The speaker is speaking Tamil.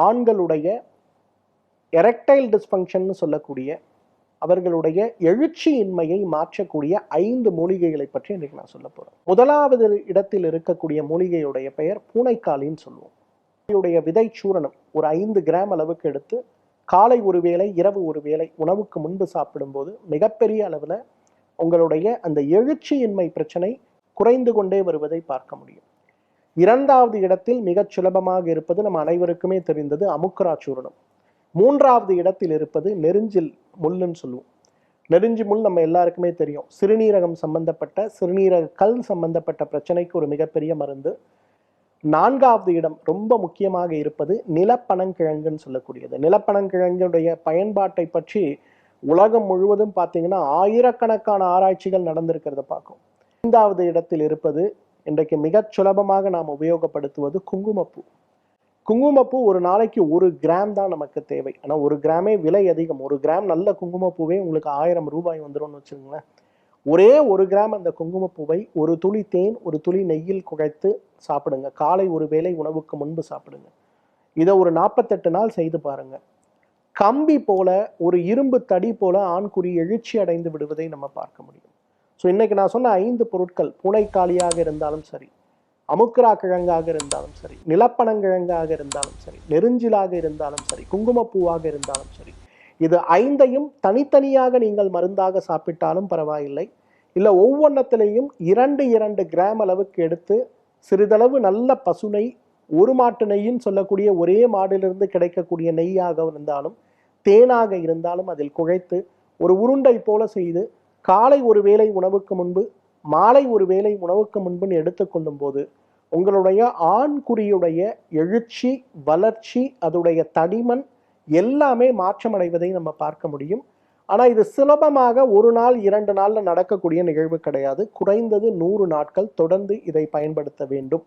ஆண்களுடைய எரெக்டைல் டிஸ்ஃபங்க்ஷன் சொல்லக்கூடிய அவர்களுடைய எழுச்சியின்மையை மாற்றக்கூடிய 5 மூலிகைகளை பற்றி இன்றைக்கு நான் சொல்ல போறேன். முதலாவது இடத்தில் இருக்கக்கூடிய மூலிகையுடைய பெயர் பூனைக்காளின்னு சொல்லுவோம். இதனுடைய விதை சூரணம் ஒரு 5 கிராம் அளவுக்கு எடுத்து காலை ஒரு வேளை இரவு ஒரு வேளை உணவுக்கு முன்பு சாப்பிடும்போது மிகப்பெரிய அளவில் உங்களுடைய அந்த எழுச்சியின்மை பிரச்சனை குறைந்து கொண்டே வருவதை பார்க்க முடியும். இரண்டாவது இடத்தில் மிகச் சுலபமாக இருப்பது நம்ம அனைவருக்குமே தெரிந்தது அமுக்குரா சூரணம். மூன்றாவது இடத்தில் இருப்பது நெருஞ்சில் முள்ளுன்னு சொல்லுவோம். நெருஞ்சி முள் நம்ம எல்லாருக்குமே தெரியும். சிறுநீரகம் சம்பந்தப்பட்ட சிறுநீரக கல் சம்பந்தப்பட்ட பிரச்சனைக்கு ஒரு மிகப்பெரிய மருந்து. நான்காவது இடம் ரொம்ப முக்கியமாக இருப்பது நிலப்பனங்கிழங்குன்னு சொல்லக்கூடியது. நிலப்பனங்கிழங்குடைய பயன்பாட்டை பற்றி உலகம் முழுவதும் பார்த்தீங்கன்னா ஆயிரக்கணக்கான ஆராய்ச்சிகள் நடந்திருக்கிறத பார்க்கும். ஐந்தாவது இடத்தில் இருப்பது இன்றைக்கு மிகச் சுலபமாக நாம் உபயோகப்படுத்துவது குங்குமப்பூ. குங்குமப்பூ ஒரு நாளைக்கு 1 கிராம் தான் நமக்கு தேவை. ஆனால் 1 கிராமே விலை அதிகம். 1 கிராம் நல்ல குங்குமப்பூவே உங்களுக்கு 1000 ரூபாய் வந்துடும்னு வச்சுக்கோங்களேன். ஒரே 1 கிராம் அந்த குங்குமப்பூவை ஒரு துளி தேன் ஒரு துளி நெய்யில் குழைத்து சாப்பிடுங்க. காலை ஒரு வேளை உணவுக்கு முன்பு சாப்பிடுங்க. இதை ஒரு 48 நாள் செய்து பாருங்க. கம்பி போல ஒரு இரும்பு தடி போல ஆண்குறி எழுச்சி அடைந்து விடுவதை நம்ம பார்க்க முடியும். ஸோ இன்னைக்கு நான் சொன்ன 5 பொருட்கள், பூனைக்காளியாக இருந்தாலும் சரி, அமுக்குரா கிழங்காக இருந்தாலும் சரி, நிலப்பனங்கிழங்காக இருந்தாலும் சரி, நெருஞ்சிலாக இருந்தாலும் சரி, குங்குமப்பூவாக இருந்தாலும் சரி, இது 5ஐயும் தனித்தனியாக நீங்கள் மருந்தாக சாப்பிட்டாலும் பரவாயில்லை. இல்லை ஒவ்வொன்றத்திலையும் 2 கிராம் அளவுக்கு எடுத்து சிறிதளவு நல்ல பசுனை, ஒரு மாட்டு நெய்ன்னு சொல்லக்கூடிய ஒரே மாடிலிருந்து கிடைக்கக்கூடிய நெய்யாக இருந்தாலும் தேனாக இருந்தாலும் அதில் குழைத்து ஒரு உருண்டை போல செய்து காலை ஒரு வேளை உணவுக்கு முன்பு மாலை ஒரு வேளை உணவுக்கு முன்புன்னு எடுத்துக்கொள்ளும் போது உங்களுடைய ஆண்குறியுடைய எழுச்சி, வளர்ச்சி, அதோடைய தடிமன் எல்லாமே மாற்றமடைவதை நம்ம பார்க்க முடியும். ஆனால் இது சுலபமாக 1 நாள் 2 நாளில் நடக்கக்கூடிய நிகழ்வு கிடையாது. குறைந்தது 100 நாட்கள் தொடர்ந்து இதை பயன்படுத்த வேண்டும்.